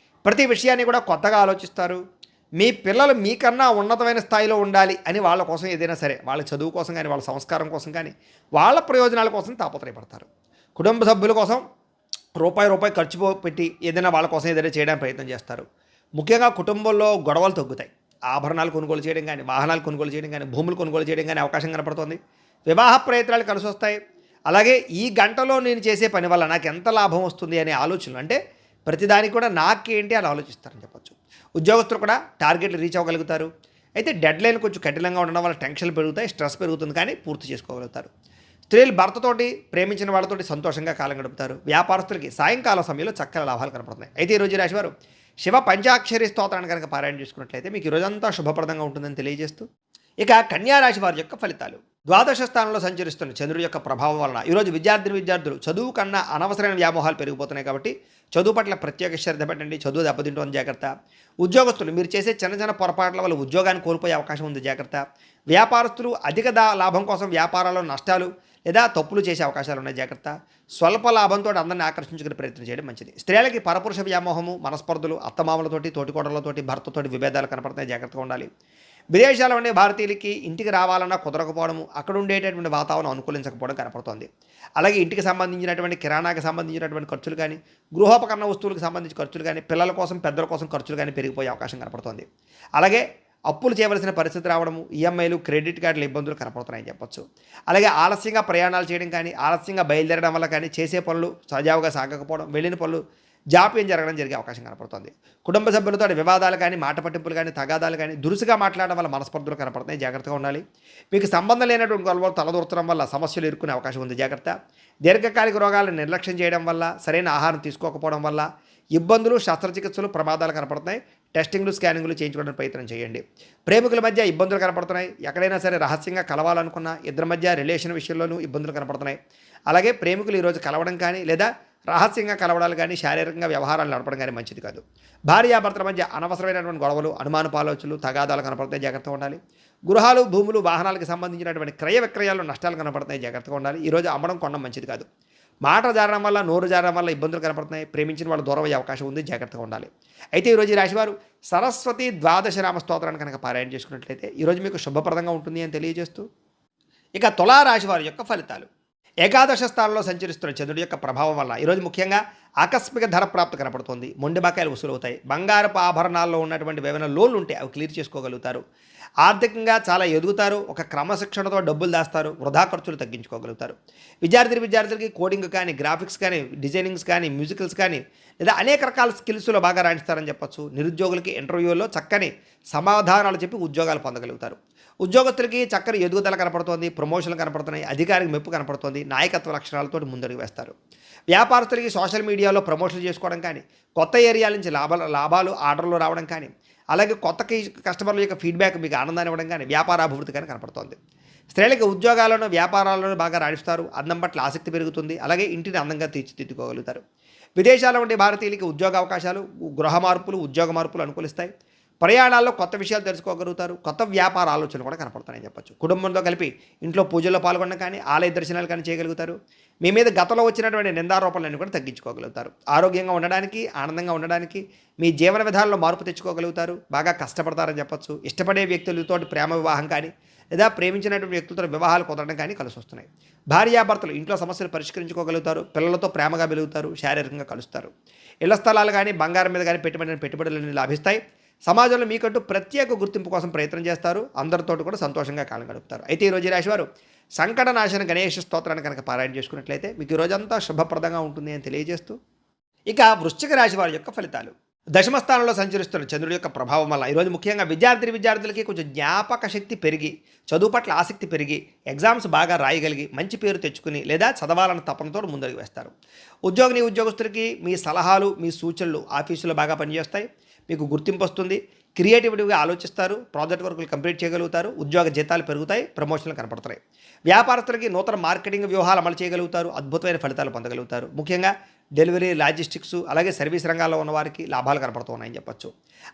ప్రతి విషయాన్ని కూడా కొత్తగా ఆలోచిస్తారు. మీ పిల్లలు మీకన్నా ఉన్నతమైన స్థాయిలో ఉండాలి అని వాళ్ళ కోసం ఏదైనా సరే, వాళ్ళ చదువు కోసం కానీ, వాళ్ళ సంస్కారం కోసం కానీ, వాళ్ళ ప్రయోజనాల కోసం తాపత్రయపడతారు. కుటుంబ సభ్యుల కోసం రూపాయి ఖర్చు పెట్టి ఏదైనా వాళ్ళ కోసం ఏదైనా చేయడానికి ప్రయత్నం చేస్తారు. ముఖ్యంగా కుటుంబంలో గొడవలు తగ్గుతాయి. ఆభరణాలు కొనుగోలు చేయడం కానీ, వాహనాలు కొనుగోలు చేయడం కానీ, భూములు కొనుగోలు చేయడం కానీ అవకాశం కనపడుతుంది. వివాహ ప్రయత్నాలు కలిసి వస్తాయి. అలాగే ఈ గంటలో నేను చేసే పని వల్ల నాకు ఎంత లాభం వస్తుంది అనే ఆలోచనలు, అంటే ప్రతిదానికి కూడా నాకేంటి అని ఆలోచిస్తారని చెప్పచ్చు. ఉద్యోగస్తులు కూడా టార్గెట్లు రీచ్ అవ్వగలుగుతారు. అయితే డెడ్ లైన్ కొంచెం కఠినంగా ఉండడం వల్ల టెన్షన్లు పెరుగుతాయి, స్ట్రెస్ పెరుగుతుంది, కానీ పూర్తి చేసుకోగలుగుతారు. స్త్రీలు భర్తతోటి, ప్రేమించిన వాళ్ళతోటి సంతోషంగా కాలం గడుపుతారు. వ్యాపారస్తులకి సాయంకాల సమయంలో చక్కని లాభాలు కనపడుతున్నాయి. అయితే ఈరోజు రాశివారు శివ పంచాక్షరి స్తోత్రాన్ని కనుక పారాయణ చేసుకున్నట్లయితే మీకు ఈరోజంతా శుభప్రదంగా ఉంటుందని తెలియజేస్తూ, ఇక కన్యా రాశి వారి యొక్క ఫలితాలు. ద్వాదశ స్థానంలో సంచరిస్తున్న చంద్రుడి యొక్క ప్రభావం వలన ఈరోజు విద్యార్థులు చదువు కన్నా అనవసరమైన వ్యామోహాలు పెరిగిపోతున్నాయి. కాబట్టి చదువు పట్ల ప్రత్యేక శ్రద్ధ పెట్టండి. చదువు దెబ్బతింటుంది, జాగ్రత్త. ఉద్యోగస్తులు మీరు చేసే చిన్న చిన్న పొరపాట్ల వల్ల ఉద్యోగాన్ని కోల్పోయే అవకాశం ఉంది, జాగ్రత్త. వ్యాపారస్తులు అధిక లాభం కోసం వ్యాపారాల్లో నష్టాలు లేదా తప్పులు చేసే అవకాశాలు ఉన్నాయి, జాగ్రత్త. స్వల్ప లాభంతో అందరిని ఆకర్షించుకునే ప్రయత్నం చేయడం మంచిది. స్త్రీలకి పరపురుష వ్యామోహము, మనస్పర్ధలు, అత్తమామలతోటి, తోటికోడలతోటి, భర్తతోటి విభేదాలు కనపడుతున్నాయి, జాగ్రత్తగా ఉండాలి. విదేశాల్లో ఉండే భారతీయులకి ఇంటికి రావాలన్నా కుదరకపోవడము, అక్కడ ఉండేటటువంటి వాతావరణం అనుకూలించకపోవడం కనపడుతోంది. అలాగే ఇంటికి సంబంధించినటువంటి కిరాణాకి సంబంధించినటువంటి ఖర్చులు కానీ, గృహోపకరణ వస్తువులకు సంబంధించిన ఖర్చులు కానీ, పిల్లల కోసం పెద్దల కోసం ఖర్చులు కానీ పెరిగిపోయే అవకాశం కనపడుతోంది. అలాగే అప్పులు చేయవలసిన పరిస్థితి రావడము, ఈఎంఐలు, క్రెడిట్ కార్డుల ఇబ్బందులు కనపడుతున్నాయని చెప్పొచ్చు. అలాగే ఆలస్యంగా ప్రయాణాలు చేయడం కానీ, ఆలస్యంగా బయలుదేరడం వల్ల కానీ, చేసే పనులు సజావుగా సాగకపోవడం, వెళ్ళిన పనులు జాప్యం జరగడం జరిగే అవకాశం కనపడుతుంది. కుటుంబ సభ్యులతో వివాదాలు కానీ, మాట పట్టింపులు కానీ, తగాదాలు కానీ, దురుసుగా మాట్లాడడం వల్ల మనస్పర్ధలు కనపడుతున్నాయి, జాగ్రత్తగా ఉండాలి. మీకు సంబంధం లేనటువంటి గొడవలు తలదూర్చడం వల్ల సమస్యలు ఎదుర్కొనే అవకాశం ఉంది, జాగ్రత్త. దీర్ఘకాలిక రోగాలను నిర్లక్ష్యం చేయడం వల్ల, సరైన ఆహారం తీసుకోకపోవడం వల్ల ఇబ్బందులు, శస్త్రచికిత్సలు, ప్రమాదాలు కనపడుతున్నాయి. టెస్టింగ్లు, స్కానింగ్లు చేయించుకోవడానికి ప్రయత్నం చేయండి. ప్రేమికుల మధ్య ఇబ్బందులు కనపడుతున్నాయి. ఎక్కడైనా సరే రహస్యంగా కలవాలనుకున్న ఇద్దరి మధ్య రిలేషన్ విషయంలోనూ ఇబ్బందులు కనపడుతున్నాయి. అలాగే ప్రేమికులు ఈరోజు కలవడం కానీ, లేదా రహస్యంగా కలవడాలు కానీ, శారీరకంగా వ్యవహారాలు నడపడం కానీ మంచిది కాదు. భార్యాభర్తల మధ్య అనవసరమైనటువంటి గొడవలు, అనుమానపాలోచనలు, తగాదాలు కనపడతాయి, జాగ్రత్తగా ఉండాలి. గృహాలు, భూములు, వాహనాలకు సంబంధించినటువంటి క్రయ విక్రయాల్లో నష్టాలు కనపడతాయి, జాగ్రత్తగా ఉండాలి. ఈరోజు అమ్మడం కొనడం మంచిది కాదు. మాట జారడం వల్ల, నోరు జారడం వల్ల ఇబ్బందులు కనపడుతున్నాయి. ప్రేమించిన వాళ్ళు దూరం అయ్యే అవకాశం ఉంది, జాగ్రత్తగా ఉండాలి. అయితే ఈరోజు ఈ రాశివారు సరస్వతి ద్వాదశ నామ స్తోత్రాన్ని కనుక పారాయణ చేసుకున్నట్లయితే ఈరోజు మీకు శుభప్రదంగా ఉంటుంది అని తెలియజేస్తూ, ఇక తులారాశి వారి యొక్క ఫలితాలు. ఏకాదశ స్థానంలో సంచరిస్తున్న చంద్రుడి యొక్క ప్రభావం వల్ల ఈరోజు ముఖ్యంగా ఆకస్మిక ధర ప్రాప్తి కనపడుతుంది. మొండి బకాయిలు వసూలవుతాయి. బంగారపు ఆభరణాల్లో ఉన్నటువంటి ఏమైనా లోన్లు ఉంటే అవి క్లియర్ చేసుకోగలుగుతారు. ఆర్థికంగా చాలా ఎదుగుతారు. ఒక క్రమశిక్షణతో డబ్బులు దాస్తారు. వృధా ఖర్చులు తగ్గించుకోగలుగుతారు. విద్యార్థులకి కోడింగ్ కానీ, గ్రాఫిక్స్ కానీ, డిజైనింగ్స్ కానీ, మ్యూజికల్స్ కానీ, లేదా అనేక రకాల స్కిల్స్లో బాగా రాణిస్తారని చెప్పొచ్చు. నిరుద్యోగులకి ఇంటర్వ్యూలో చక్కని సమాధానాలు చెప్పి ఉద్యోగాలు పొందగలుగుతారు. ఉద్యోగస్తులకి చక్కని ఎదుగుదల కనపడుతోంది. ప్రమోషన్లు కనపడుతున్నాయి. అధికారికి మెప్పు కనపడుతోంది. నాయకత్వ లక్షణాలతో ముందడుగు వేస్తారు. వ్యాపారస్తులకి సోషల్ మీడియాలో ప్రమోషన్లు చేసుకోవడం కానీ, కొత్త ఏరియాల నుంచి లాభాలు ఆర్డర్లు రావడం కానీ, అలాగే కొత్త కస్టమర్ల యొక్క ఫీడ్బ్యాక్ మీకు ఆనందాన్ని ఇవ్వడం కానీ, వ్యాపార అభివృద్ధి కానీ కనపడుతోంది. స్త్రీలకు ఉద్యోగాలను, వ్యాపారాలను బాగా రాణిస్తారు. అందం పట్ల ఆసక్తి పెరుగుతుంది. అలాగే ఇంటిని అందంగా తీర్చిదిద్దుకోగలుగుతారు. విదేశాల్లో ఉండే భారతీయులకి ఉద్యోగ అవకాశాలు, గృహ మార్పులు, ఉద్యోగ మార్పులు అనుకూలిస్తాయి. ప్రయాణాల్లో కొత్త విషయాలు తెలుసుకోగలుగుతారు. కొత్త వ్యాపార ఆలోచనలు కూడా కనపడుతున్నాయని చెప్పొచ్చు. కుటుంబంతో కలిపి ఇంట్లో పూజల్లో పాల్గొనడం కానీ, ఆలయ దర్శనాలు కానీ చేయగలుగుతారు. మీ మీద గతంలో వచ్చినటువంటి నిందారోపణలన్నీ కూడా తగ్గించుకోగలుగుతారు. ఆరోగ్యంగా ఉండడానికి, ఆనందంగా ఉండడానికి మీ జీవన విధానంలో మార్పు తెచ్చుకోగలుగుతారు. బాగా కష్టపడతారని చెప్పొచ్చు. ఇష్టపడే వ్యక్తులతో ప్రేమ వివాహం కానీ, లేదా ప్రేమించినటువంటి వ్యక్తులతో వివాహాలు కుదరడం కానీ కలిసి వస్తున్నాయి. భార్యాభర్తలు ఇంట్లో సమస్యలు పరిష్కరించుకోగలుగుతారు. పిల్లలతో ప్రేమగా వెలుగుతారు. శారీరకంగా కలుస్తారు. ఇళ్ల స్థలాలు కానీ, బంగారం మీద కానీ పెట్టుబడులు లాభిస్తాయి. సమాజంలో మీకంటూ ప్రత్యేక గుర్తింపు కోసం ప్రయత్నం చేస్తారు. అందరితో కూడా సంతోషంగా కాలం గడుపుతారు. అయితే ఈరోజు ఈ రాశివారు సంకటనాశన గణేష స్తోత్రాన్ని కనుక పారాయణ చేసుకున్నట్లయితే మీకు ఈ రోజంతా శుభప్రదంగా ఉంటుంది అని తెలియజేస్తూ, ఇక వృశ్చిక రాశి వారి యొక్క ఫలితాలు. దశమ స్థానంలో సంచరిస్తున్న చంద్రుడి యొక్క ప్రభావం వల్ల ఈరోజు ముఖ్యంగా విద్యార్థులకి కొంచెం జ్ఞాపక శక్తి పెరిగి, చదువు పట్ల ఆసక్తి పెరిగి, ఎగ్జామ్స్ బాగా రాయగలిగి, మంచి పేరు తెచ్చుకుని, లేదా చదవాలన్న తపనతో ముందడుగు వేస్తారు. ఉద్యోగస్తులకి మీ సలహాలు, మీ సూచనలు ఆఫీసులో బాగా పనిచేస్తాయి. మీకు గుర్తింపు వస్తుంది. క్రియేటివిటీగా ఆలోచిస్తారు, ప్రాజెక్ట్ వర్కులు కంప్లీట్ చేయగలుగుతారు, ఉద్యోగ జీతాలు పెరుగుతాయి, ప్రమోషన్లు కనపడతాయి. వ్యాపారస్తులకి నూతన మార్కెటింగ్ వ్యూహాలు అమలు చేయగలుగుతారు, అద్భుతమైన ఫలితాలు పొందగలుగుతారు. ముఖ్యంగా డెలివరీ, లాజిస్టిక్స్, అలాగే సర్వీస్ రంగాల్లో ఉన్న వారికి లాభాలు కనపడుతున్నాయని చెప్పొచ్చు.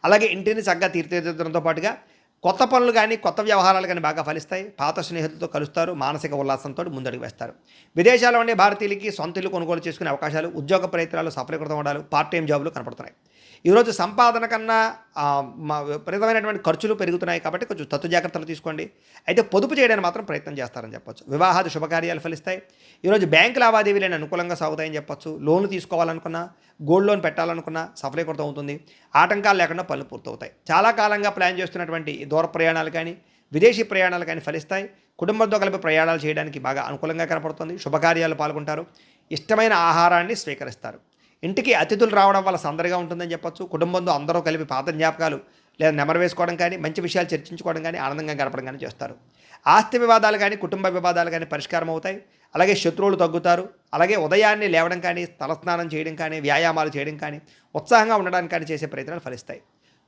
అలాగే ఇంటిని చక్కగా తీర్చిదిద్దడంతో పాటుగా కొత్త పనులు కానీ, కొత్త వ్యవహారాలు కానీ బాగా ఫలిస్తాయి. పాత స్నేహితులతో కలుస్తారు, మానసిక ఉల్లాసంతో ముందడుగు వేస్తారు. విదేశాల్లో ఉండే భారతీయులకి సొంత ఇల్లు కొనుగోలు చేసుకునే అవకాశాలు, ఉద్యోగ ప్రయత్నాలు సఫలీకృతం అవడాలు, పార్ట్ టైం జాబులు కనపడుతున్నాయి. ఈరోజు సంపాదన కన్నా విపరీతమైనటువంటి ఖర్చులు పెరుగుతున్నాయి కాబట్టి కొంచెం తత్తు జాగ్రత్తలు తీసుకోండి. అయితే పొదుపు చేయడానికి మాత్రం ప్రయత్నం చేస్తారని చెప్పొచ్చు. వివాహాది శుభకార్యాలు ఫలిస్తాయి. ఈరోజు బ్యాంకు లావాదేవీలు అనుకూలంగా సాగుతాయని చెప్పొచ్చు. లోన్లు తీసుకోవాలనుకున్నా, గోల్డ్ లోన్ పెట్టాలనుకున్నా సఫలీకృతం అవుతుంది. ఆటంకాలు లేకుండా పనులు పూర్తవుతాయి. చాలా కాలంగా ప్లాన్ చేస్తున్నటువంటి దూర ప్రయాణాలు కానీ, విదేశీ ప్రయాణాలు కానీ ఫలిస్తాయి. కుటుంబంతో కలిపి ప్రయాణాలు చేయడానికి బాగా అనుకూలంగా కనపడుతుంది. శుభకార్యాలు పాల్గొంటారు. ఇష్టమైన ఆహారాన్ని స్వీకరిస్తారు. ఇంటికి అతిథులు రావడం వల్ల సందడిగా ఉంటుందని చెప్పొచ్చు. కుటుంబంతో అందరూ కలిపి పాత జ్ఞాపకాలు లేదా నెమరు వేసుకోవడం కానీ, మంచి విషయాలు చర్చించుకోవడం కానీ, ఆనందంగా గడపడం కానీ చేస్తారు. ఆస్తి వివాదాలు కానీ, కుటుంబ వివాదాలు కానీ పరిష్కారం అవుతాయి. అలాగే శత్రువులు తగ్గుతారు. అలాగే ఉదయాన్నే లేవడం కానీ, తలస్నానం చేయడం కానీ, వ్యాయామాలు చేయడం కానీ, ఉత్సాహంగా ఉండడానికి కానీ చేసే ప్రయత్నాలు ఫలిస్తాయి.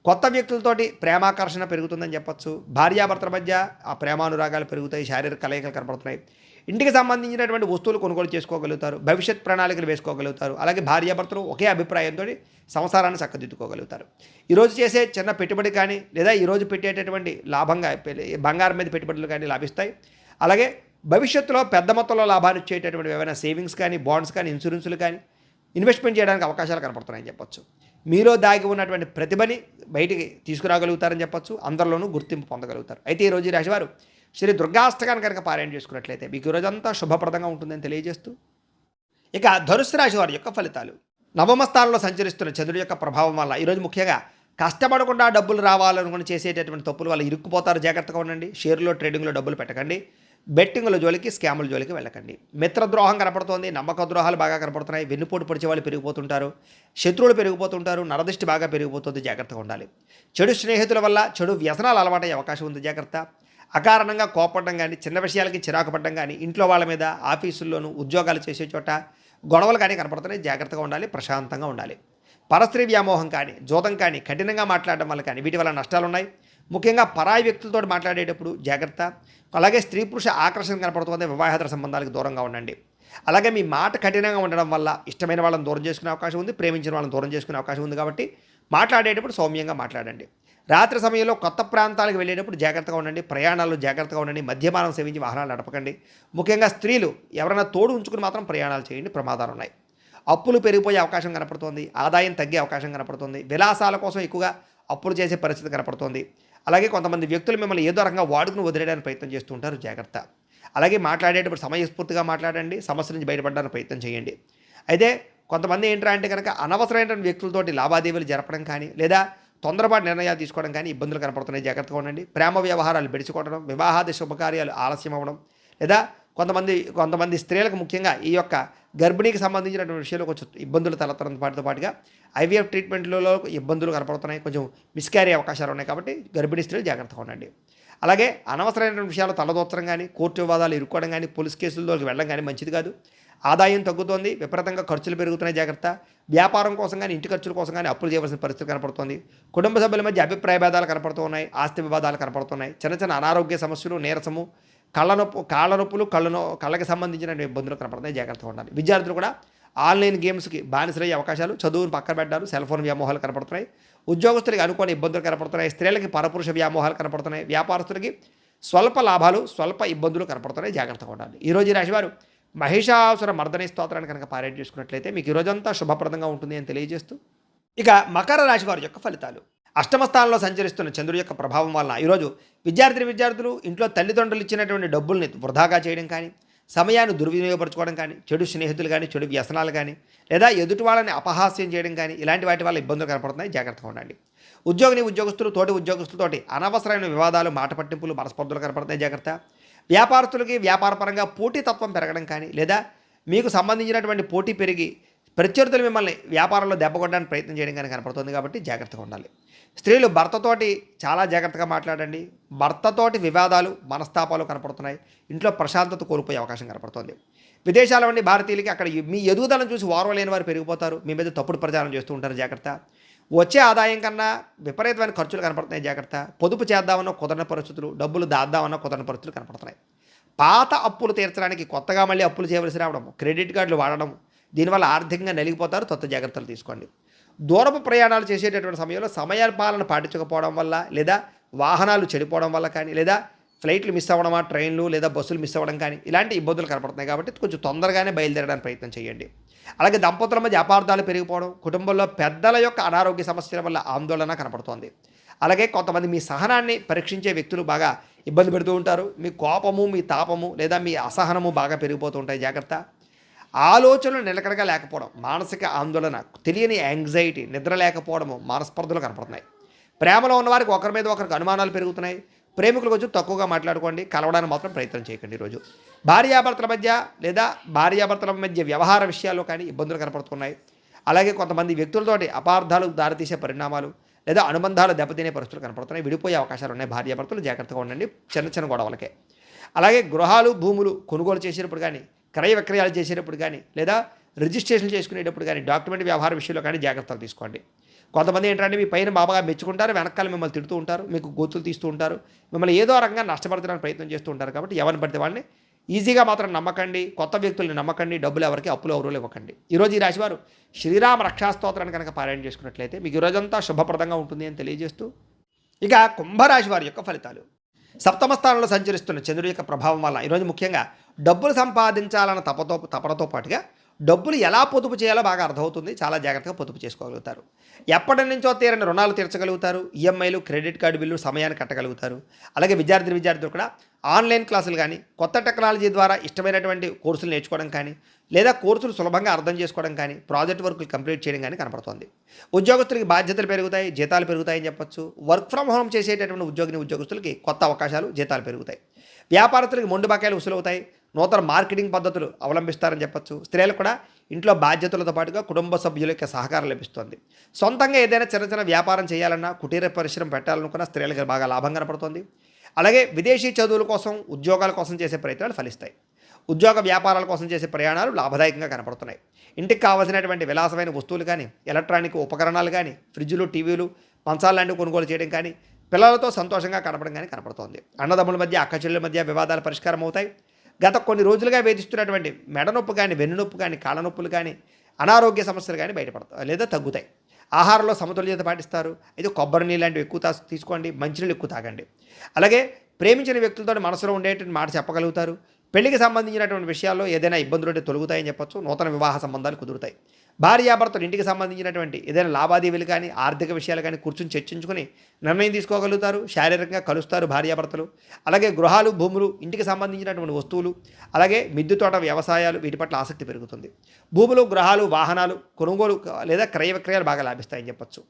కొత్త వ్యక్తులతోటి ప్రేమాకర్షణ పెరుగుతుందని చెప్పొచ్చు. భార్యాభర్తల మధ్య ఆ ప్రేమానురాగాలు పెరుగుతాయి, శారీరక కలయికలు కనపడుతున్నాయి. ఇంటికి సంబంధించినటువంటి వస్తువులు కొనుగోలు చేసుకోగలుగుతారు, భవిష్యత్ ప్రణాళికలు వేసుకోగలుగుతారు. అలాగే భార్యాభర్తలు ఒకే అభిప్రాయంతో సంసారాన్ని చక్కదిద్దుకోగలుగుతారు. ఈరోజు చేసే చిన్న పెట్టుబడి కానీ, లేదా ఈరోజు పెట్టేటటువంటి లాభంగా బంగారం మీద పెట్టుబడులు కానీ లాభిస్తాయి. అలాగే భవిష్యత్తులో పెద్ద మొత్తంలో లాభాలు ఇచ్చేటటువంటి ఏమైనా సేవింగ్స్ కానీ, బాండ్స్ కానీ, ఇన్సూరెన్సులు కానీ ఇన్వెస్ట్మెంట్ చేయడానికి అవకాశాలు కనపడుతున్నాయని చెప్పొచ్చు. మీలో దాగి ఉన్నటువంటి ప్రతిభని బయటికి తీసుకురాగలుగుతారని చెప్పొచ్చు. అందరిలోనూ గుర్తింపు పొందగలుగుతారు. అయితే ఈరోజు ఈ రాశివారు శ్రీ దుర్గాష్టకాన్ని కనుక పారాయణ చేసుకున్నట్లయితే మీకు ఈరోజంతా శుభప్రదంగా ఉంటుందని తెలియజేస్తూ, ఇక ధనుస్సు రాశి వారి యొక్క ఫలితాలు. నవమ స్థానంలో సంచరిస్తున్న చంద్రుడి యొక్క ప్రభావం వల్ల ఈరోజు ముఖ్యంగా కష్టపడకుండా డబ్బులు రావాలనుకుని చేసేటటువంటి తప్పులు వల్ల ఇరుక్కుపోతారు. జాగ్రత్తగా ఉండండి. షేర్లో, ట్రేడింగ్లో డబ్బులు పెట్టకండి. బెట్టింగ్ల జోలికి, స్కాముల జోలికి వెళ్ళకండి. మిత్రద్రోహం కనపడుతోంది, నమ్మక ద్రోహాలు బాగా కనపడుతున్నాయి. వెన్నుపోటు పొడిచే వాళ్ళు పెరిగిపోతుంటారు, శత్రువులు పెరిగిపోతుంటారు, నరదృష్టి బాగా పెరిగిపోతుంది. జాగ్రత్తగా ఉండాలి. చెడు స్నేహితుల వల్ల చెడు వ్యసనాలు అలవాటయ్యే అవకాశం ఉంది. జాగ్రత్త. అకారణంగా కోపడడం కానీ, చిన్న విషయాలకి చిరాకు పడడం కానీ, ఇంట్లో వాళ్ళ మీద, ఆఫీసుల్లోనూ, ఉద్యోగాలు చేసే చోట గొడవలు కానీ కనపడుతున్నాయి. జాగ్రత్తగా ఉండాలి, ప్రశాంతంగా ఉండాలి. పరస్త్రీ వ్యామోహం కానీ, జోదం కానీ, కఠినంగా మాట్లాడడం వల్ల కానీ వీటి వల్ల నష్టాలు ఉన్నాయి. ముఖ్యంగా పరాయి వ్యక్తులతో మాట్లాడేటప్పుడు జాగ్రత్త. అలాగే స్త్రీ పురుష ఆకర్షణ కనపడుతుంది. వివాహేతర సంబంధాలకు దూరంగా ఉండండి. అలాగే మీ మాట కఠినంగా ఉండడం వల్ల ఇష్టమైన వాళ్ళని దూరం చేసుకునే అవకాశం ఉంది, ప్రేమించిన వాళ్ళని దూరం చేసుకునే అవకాశం ఉంది. కాబట్టి మాట్లాడేటప్పుడు సౌమ్యంగా మాట్లాడండి. రాత్రి సమయంలో కొత్త ప్రాంతాలకు వెళ్ళేటప్పుడు జాగ్రత్తగా ఉండండి. ప్రయాణాల్లో జాగ్రత్తగా ఉండండి. మద్యపానం సేవించి వాహనాలు నడపకండి. ముఖ్యంగా స్త్రీలు ఎవరైనా తోడు ఉంచుకుని మాత్రం ప్రయాణాలు చేయండి. ప్రమాదాలు ఉన్నాయి. అప్పులు పెరిగిపోయే అవకాశం కనపడుతోంది. ఆదాయం తగ్గే అవకాశం కనపడుతుంది. విలాసాల కోసం ఎక్కువగా అప్పులు చేసే పరిస్థితి కనపడుతోంది. అలాగే కొంతమంది వ్యక్తులు మిమ్మల్ని ఏదో రకంగా వాడుకుని వదిలేయడానికి ప్రయత్నం చేస్తూ ఉంటారు. జాగ్రత్త. అలాగే మాట్లాడేటప్పుడు సమయస్ఫూర్తిగా మాట్లాడండి. సమస్య నుంచి బయటపడడానికి ప్రయత్నం చేయండి. అయితే కొంతమంది ఏంట్రా అంటే కనుక అనవసరమైన వ్యక్తులతోటి లావాదేవీలు జరపడం కానీ, లేదా తొందరపాటు నిర్ణయాలు తీసుకోవడం కానీ ఇబ్బందులు కనపడుతున్నాయి. జాగ్రత్తగా ఉండండి. ప్రేమ వ్యవహారాలు బెడిచుకోవడం, వివాహాది శుభకార్యాలు ఆలస్యం అవ్వడం, లేదా కొంతమంది స్త్రీలకు ముఖ్యంగా ఈ యొక్క గర్భిణీకి సంబంధించినటువంటి విషయంలో కొంచెం ఇబ్బందులు తలెత్తడం పాటుగా ఐవీఎఫ్ ట్రీట్మెంట్లలో ఇబ్బందులు కనపడుతున్నాయి. కొంచెం మిస్క్యారీ అవకాశాలు ఉన్నాయి. కాబట్టి గర్భిణీ స్త్రీలు జాగ్రత్తగా ఉండండి. అలాగే అనవసరమైనటువంటి విషయాలు తలదోచడం కానీ, కోర్టు వివాదాలు ఇరుక్కోవడం కానీ, పోలీస్ కేసుల్లోకి వెళ్ళడం కానీ మంచిది కాదు. ఆదాయం తగ్గుతోంది, విపరీతంగా ఖర్చులు పెరుగుతున్నాయి. జాగ్రత్త. వ్యాపారం కోసం కానీ, ఇంటి ఖర్చుల కోసం కానీ అప్పులు చేయవలసిన పరిస్థితి కనపడుతోంది. కుటుంబ సభ్యుల మధ్య అభిప్రాయ భేదాలు కనపడుతూ ఉన్నాయి. ఆస్తి వివాదాలు కనపడుతున్నాయి. చిన్న అనారోగ్య సమస్యలు, నీరసము, కాళ్ళ నొప్పులు, కళ్ళకి సంబంధించిన ఇబ్బందులు కనపడుతున్నాయి. జాగ్రత్తగా ఉండాలి. విద్యార్థులు కూడా ఆన్లైన్ గేమ్స్కి బానిసలయ్యే అవకాశాలు, చదువును పక్కన పెట్టారు, సెల్ ఫోన్ వ్యామోహాలు కనపడుతున్నాయి. ఉద్యోగస్తులకి అనుకోని ఇబ్బందులు కనపడుతున్నాయి. స్త్రీలకి పరపురుష వ్యామోహాలు కనపడుతున్నాయి. వ్యాపారస్తులకి స్వల్ప లాభాలు, స్వల్ప ఇబ్బందులు కనపడుతున్నాయి. జాగ్రత్తగా ఉండాలి. ఈరోజు ఈ రాశివారు మహిషాసుర మర్దని స్తోత్రాన్ని కనుక పారాయణ చేసుకున్నట్లయితే మీకు ఈరోజంతా శుభప్రదంగా ఉంటుంది అని తెలియజేస్తూ, ఇక మకర రాశి వారి యొక్క ఫలితాలు. అష్టమ స్థానంలో సంచరిస్తున్న చంద్రుడి యొక్క ప్రభావం వలన ఈరోజు విద్యార్థులు ఇంట్లో తల్లిదండ్రులు ఇచ్చినటువంటి డబ్బుల్ని వృధాగా చేయడం కానీ, సమయాన్ని దుర్వినియోగపరచుకోవడం కానీ, చెడు స్నేహితులు కానీ, చెడు వ్యసనాలు కానీ, లేదా ఎదుటి వాళ్ళని అపహాస్యం చేయడం కానీ, ఇలాంటి వాటి వల్ల ఇబ్బందులు కనపడుతున్నాయి. జాగ్రత్తగా ఉండండి. ఉద్యోగస్తులు తోటి ఉద్యోగస్తులతోటి అనవసరమైన వివాదాలు, మాట పట్టింపులు, మనస్పర్ధలు కనపడుతున్నాయి. జాగ్రత్త. వ్యాపారస్తులకి వ్యాపారపరంగా పోటీతత్వం పెరగడం కానీ, లేదా మీకు సంబంధించినటువంటి పోటీ పెరిగి ప్రత్యర్థులు మిమ్మల్ని వ్యాపారంలో దెబ్బకొట్టడానికి ప్రయత్నం చేయడం కానీ కనపడుతుంది. కాబట్టి జాగ్రత్తగా ఉండాలి. స్త్రీలు భర్తతోటి చాలా జాగ్రత్తగా మాట్లాడండి. భర్తతోటి వివాదాలు, మనస్తాపాలు కనపడుతున్నాయి. ఇంట్లో ప్రశాంతత కోల్పోయే అవకాశం కనపడుతుంది. విదేశాల నుండి భారతీయులకి అక్కడ మీ ఎదుగుదలను చూసి వారవ లేని వారు పెరిగిపోతారు. మీ మీద తప్పుడు ప్రచారం చేస్తూ ఉంటారు. జాగ్రత్త. వచ్చే ఆదాయం కన్నా విపరీతమైన ఖర్చులు కనపడుతున్నాయి, జాగ్రత్త. పొదుపు చేద్దామన్న కుదరని పరిస్థితులు, డబ్బులు దాద్దామన్న కుదరని పరిస్థితులు కనపడుతున్నాయి. పాత అప్పులు తీర్చడానికి కొత్తగా మళ్ళీ అప్పులు చేయవలసి రావడం, క్రెడిట్ కార్డులు వాడడం, దీనివల్ల ఆర్థికంగా నలిగిపోతారు. జాగ్రత్తలు తీసుకోండి. దూరపు ప్రయాణాలు చేసేటటువంటి సమయంలో సమయ పాలన పాటించకపోవడం వల్ల, లేదా వాహనాలు చెడిపోవడం వల్ల కానీ, లేదా ఫ్లైట్లు మిస్ అవ్వడమా, ట్రైన్లు లేదా బస్సులు మిస్ అవ్వడం కానీ, ఇలాంటి ఇబ్బందులు కనపడుతున్నాయి. కాబట్టి కొంచెం తొందరగానే బయలుదేరడానికి ప్రయత్నం చేయండి. అలాగే దంపతుల మధ్య అపార్థాలు పెరిగిపోవడం, కుటుంబంలో పెద్దల యొక్క అనారోగ్య సమస్యల వల్ల ఆందోళన కనపడుతోంది. అలాగే కొంతమంది మీ సహనాన్ని పరీక్షించే వ్యక్తులు బాగా ఇబ్బంది పెడుతూ ఉంటారు. మీ కోపము, మీ తాపము లేదా మీ అసహనము బాగా పెరిగిపోతూ ఉంటాయి, జాగ్రత్త. ఆలోచనలు నిలకడగా లేకపోవడం, మానసిక ఆందోళన, తెలియని యాంగ్జైటీ, నిద్ర లేకపోవడము, మనస్పర్ధలు కనపడుతున్నాయి. ప్రేమలో ఉన్నవారికి ఒకరి మీద ఒకరికి అనుమానాలు పెరుగుతున్నాయి. ప్రేమికులు కొంచెం తక్కువగా మాట్లాడుకోండి, కలవడానికి మాత్రం ప్రయత్నం చేయకండి. ఈరోజు భార్యాభర్తల మధ్య లేదా భార్యాభర్తల మధ్య వ్యవహార విషయాల్లో కానీ ఇబ్బందులు కనపడుతున్నాయి. అలాగే కొంతమంది వ్యక్తులతోటి అపార్థాలు దారితీసే పరిణామాలు లేదా అనుబంధాలు దెబ్బతినే పరిస్థితులు కనపడుతున్నాయి. విడిపోయే అవకాశాలు ఉన్నాయి. భార్యాభర్తలు జాగ్రత్తగా ఉండండి చిన్న చిన్న గొడవలకే. అలాగే గృహాలు, భూములు కొనుగోలు చేసేటప్పుడు కానీ, క్రయ విక్రయాలు చేసేటప్పుడు కానీ, లేదా రిజిస్ట్రేషన్ చేసుకునేటప్పుడు కానీ, డాక్యుమెంట్ వ్యవహార విషయంలో కానీ జాగ్రత్తలు తీసుకోండి. కొంతమంది ఏంటంటే మీ పైన బాబాగా మెచ్చుకుంటారు, వెనకాల మిమ్మల్ని తిడుతూ ఉంటారు, మీకు గోతులు తీస్తూ ఉంటారు, మిమ్మల్ని ఏదో రకంగా నష్టపరచడానికి ప్రయత్నం చేస్తూ ఉంటారు. కాబట్టి ఎవరిని పడితే వాళ్ళని ఈజీగా మాత్రం నమ్మకండి, కొత్త వ్యక్తుల్ని నమ్మకండి, డబ్బులు ఎవరికి అప్పులు ఎవరు ఇవ్వకండి. ఈరోజు ఈ రాశివారు శ్రీరామ రక్షాస్తోత్రాన్ని కనుక పారాయణ చేసుకున్నట్లయితే మీకు ఈరోజంతా శుభప్రదంగా ఉంటుంది అని తెలియజేస్తూ, ఇక కుంభరాశి వారి యొక్క ఫలితాలు. సప్తమ స్థానంలో సంచరిస్తున్న చంద్రుడి యొక్క ప్రభావం వల్ల ఈరోజు ముఖ్యంగా డబ్బులు సంపాదించాలన్న తపనతో పాటుగా డబ్బులు ఎలా పొదుపు చేయాలో బాగా అర్థమవుతుంది. చాలా జాగ్రత్తగా పొదుపు చేసుకోగలుగుతారు. ఎప్పటి నుంచో తీరని రుణాలు తీర్చగలుగుతారు. ఈఎంఐలు, క్రెడిట్ కార్డు బిల్లు సమయాన్ని కట్టగలుగుతారు. అలాగే విద్యార్థులు కూడా ఆన్లైన్ క్లాసులు కానీ, కొత్త టెక్నాలజీ ద్వారా ఇష్టమైనటువంటి కోర్సులు నేర్చుకోవడం కానీ, లేదా కోర్సులు సులభంగా అర్థం చేసుకోవడం కానీ, ప్రాజెక్ట్ వర్కులు కంప్లీట్ చేయడం కానీ కనపడుతుంది. ఉద్యోగస్తులకి బాధ్యతలు పెరుగుతాయి, జీతాలు పెరుగుతాయని చెప్పొచ్చు. వర్క్ ఫ్రమ్ హోమ్ చేసేటటువంటి ఉద్యోగస్తులకి కొత్త అవకాశాలు, జీతాలు పెరుగుతాయి. వ్యాపారస్తులకి మొండు బకాయిలు వసూలవుతాయి. నూతన మార్కెటింగ్ పద్ధతులు అవలంబిస్తారని చెప్పొచ్చు. స్త్రీలకు కూడా ఇంట్లో బాధ్యతలతో పాటుగా కుటుంబ సభ్యుల యొక్క సహకారం లభిస్తుంది. సొంతంగా ఏదైనా చిన్న చిన్న వ్యాపారం చేయాలన్నా, కుటీర పరిశ్రమ పెట్టాలనుకున్నా స్త్రీలకు బాగా లాభం కనపడుతుంది. అలాగే విదేశీ చదువుల కోసం, ఉద్యోగాల కోసం చేసే ప్రయత్నాలు ఫలిస్తాయి. ఉద్యోగ వ్యాపారాల కోసం చేసే ప్రయాణాలు లాభదాయకంగా కనపడుతున్నాయి. ఇంటికి కావాల్సినటువంటి విలాసమైన వస్తువులు కానీ, ఎలక్ట్రానిక్ ఉపకరణాలు కానీ, ఫ్రిడ్జ్లు, టీవీలు, మంచాలు లాంటివి కొనుగోలు చేయడం కానీ, పిల్లలతో సంతోషంగా కనపడడం కానీ కనపడుతోంది. అన్నదమ్ముల మధ్య, అక్కచెల్లెల మధ్య వివాదాలు పరిష్కారం అవుతాయి. గత కొన్ని రోజులుగా వేధిస్తున్నటువంటి మెడనొప్పి కానీ, వెన్నునొప్పి కానీ, కాళ్ళనొప్పులు కానీ, అనారోగ్య సమస్యలు కానీ బయటపడతాయి లేదా తగ్గుతాయి. ఆహారంలో సమతుల్యత పాటిస్తారు. అయితే కొబ్బరి నీళ్ళు లాంటివి ఎక్కువ తీసుకోండి, మంచినీళ్ళు ఎక్కువ తాగండి. అలాగే ప్రేమించిన వ్యక్తులతో మనసులో ఉండేటువంటి మాట చెప్పగలుగుతారు. పెళ్లికి సంబంధించినటువంటి విషయాల్లో ఏదైనా ఇబ్బందులు ఉంటే తొలగుతాయని చెప్పొచ్చు. నూతన వివాహ సంబంధాలు కుదురుతాయి. భార్యాభర్తలు ఇంటికి సంబంధించినటువంటి ఏదైనా లావాదేవీలు కానీ, ఆర్థిక విషయాలు కానీ కూర్చొని చర్చించుకొని నిర్ణయం తీసుకోగలుగుతారు. శారీరకంగా కలుస్తారు భార్యాభర్తలు. అలాగే గృహాలు, భూములు, ఇంటికి సంబంధించినటువంటి వస్తువులు, అలాగే మిద్దె తోట వ్యవసాయాలు, వీటి పట్ల ఆసక్తి పెరుగుతుంది. భూములు, గృహాలు, వాహనాలు కొనుగోలు లేదా క్రయ విక్రయాలు బాగా లాభిస్తాయని చెప్పొచ్చు.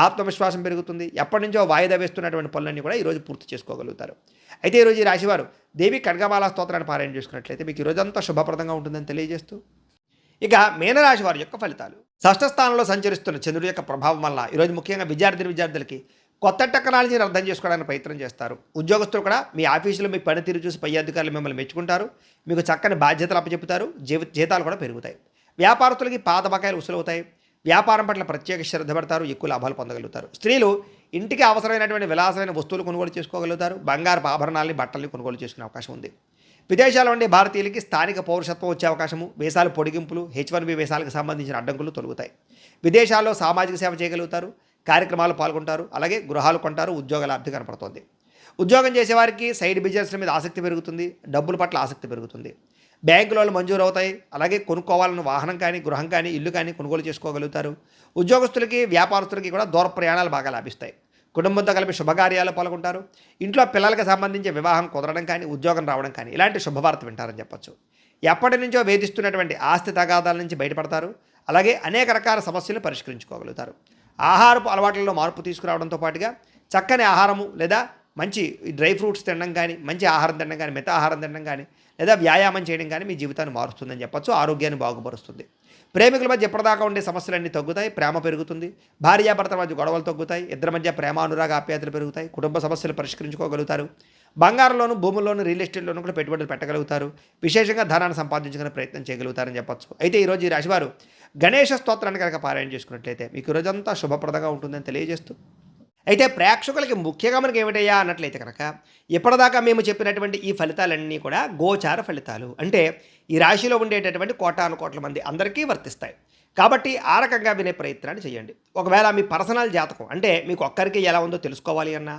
ఆత్మవిశ్వాసం పెరుగుతుంది. ఎప్పటి నుంచో వాయిదా వేస్తున్నటువంటి పనులన్నీ కూడా ఈరోజు పూర్తి చేసుకోగలుగుతారు. అయితే ఈరోజు ఈ రాశివారు దేవి ఖడ్గమాల స్తోత్రాన్ని పారాయణ చేసుకున్నట్లయితే మీకు ఈరోజంతా శుభప్రదంగా ఉంటుందని తెలియజేస్తూ, ఇక మీనరాశి వారి యొక్క ఫలితాలు. షష్ఠ స్థానంలో సంచరిస్తున్న చంద్రుడి యొక్క ప్రభావం వల్ల ఈరోజు ముఖ్యంగా విద్యార్థులకి కొత్త టెక్నాలజీని అర్థం చేసుకోవడానికి ప్రయత్నం చేస్తారు. ఉద్యోగస్తులు కూడా మీ ఆఫీసులో మీ పనితీరు చూసి పై అధికారులు మిమ్మల్ని మెచ్చుకుంటారు. మీకు చక్కని బాధ్యతలు అప్పచెప్పుతారు. జీతాలు కూడా పెరుగుతాయి. వ్యాపారస్తులకి పాత బకాయిలు వసూలవుతాయి. వ్యాపారం పట్ల ప్రత్యేక శ్రద్ధ పెడతారు. ఎక్కువ లాభాలు పొందగలుగుతారు. స్త్రీలు ఇంటికి అవసరమైనటువంటి విలాసమైన వస్తువులు కొనుగోలు చేసుకోగలుగుతారు. బంగారు ఆభరణాలని, బట్టల్ని కొనుగోలు చేసుకునే అవకాశం ఉంది. విదేశాల్లో ఉండే భారతీయులకి స్థానిక పౌరసత్వం వచ్చే అవకాశము, వీసాలు పొడిగింపులు, H1B వీసాలకు సంబంధించిన అడ్డంకులు తొలగుతాయి. విదేశాల్లో సామాజిక సేవ చేయగలుగుతారు. కార్యక్రమాలు పాల్గొంటారు. అలాగే గృహాలు కొంటారు. ఉద్యోగ లాభి కనపడుతుంది. ఉద్యోగం చేసేవారికి సైడ్ బిజినెస్ల మీద ఆసక్తి పెరుగుతుంది. డబ్బుల పట్ల ఆసక్తి పెరుగుతుంది. బ్యాంకులలో మంజూరు అవుతాయి. అలాగే కొనుక్కోవాలన్న వాహనం కానీ, గృహం కానీ, ఇల్లు కానీ కొనుగోలు చేసుకోగలుగుతారు. ఉద్యోగస్తులకి, వ్యాపారస్తులకి కూడా దూర ప్రయాణాలు బాగా లాభిస్తాయి. కుటుంబంతో కలిపి శుభకార్యాలు పాల్గొంటారు. ఇంట్లో పిల్లలకు సంబంధించి వివాహం కుదరడం కానీ, ఉద్యోగం రావడం కానీ, ఇలాంటి శుభవార్త వింటారని చెప్పొచ్చు. ఎప్పటి నుంచో వేధిస్తున్నటువంటి ఆస్తి తగాదాల నుంచి బయటపడతారు. అలాగే అనేక రకాల సమస్యలు పరిష్కరించుకోగలుగుతారు. ఆహారపు అలవాట్లలో మార్పు తీసుకురావడంతో పాటుగా చక్కని ఆహారము లేదా మంచి డ్రై ఫ్రూట్స్ తినడం కానీ, మంచి ఆహారం తినడం కానీ, మిత ఆహారం తినడం కానీ, లేదా వ్యాయామం చేయడం కానీ మీ జీవితాన్ని మారుస్తుందని చెప్పొచ్చు. ఆరోగ్యాన్ని బాగుపరుస్తుంది. ప్రేమికుల మధ్య ఎప్పటిదాకా ఉండే సమస్యలన్నీ తగ్గుతాయి. ప్రేమ పెరుగుతుంది. భార్యాభర్తల మధ్య గొడవలు తగ్గుతాయి. ఇద్దరి మధ్య ప్రేమ, అనురాగ, ఆప్యాయతలు పెరుగుతాయి. కుటుంబ సమస్యలు పరిష్కరించుకోగలుగుతారు. బంగారంలోను, భూముల్లోను, రియల్ ఎస్టేట్‌లోను కూడా పెట్టుబడులు పెట్టగలుగుతారు. విశేషంగా ధనాన్ని సంపాదించుకునే ప్రయత్నం చేయగలుగుతారని చెప్పొచ్చు. అయితే ఈరోజు ఈ రాశివారు గణేష స్తోత్రాన్ని కనుక పారాయణ చేసుకున్నట్లయితే మీకు ఈ రోజంతా శుభప్రదంగా ఉంటుందని తెలియజేస్తూ, అయితే ప్రేక్షకులకి ముఖ్యంగా మనకి ఏమిటయ్యా అన్నట్లయితే కనుక ఇప్పటిదాకా మేము చెప్పినటువంటి ఈ ఫలితాలన్నీ కూడా గోచార ఫలితాలు. అంటే ఈ రాశిలో ఉండేటటువంటి కోటాను కోట్ల మంది అందరికీ వర్తిస్తాయి. కాబట్టి ఆ రకంగా వినే ప్రయత్నాన్ని చేయండి. ఒకవేళ మీ పర్సనల్ జాతకం అంటే మీకు ఒక్కరికి ఎలా ఉందో తెలుసుకోవాలి అన్నా,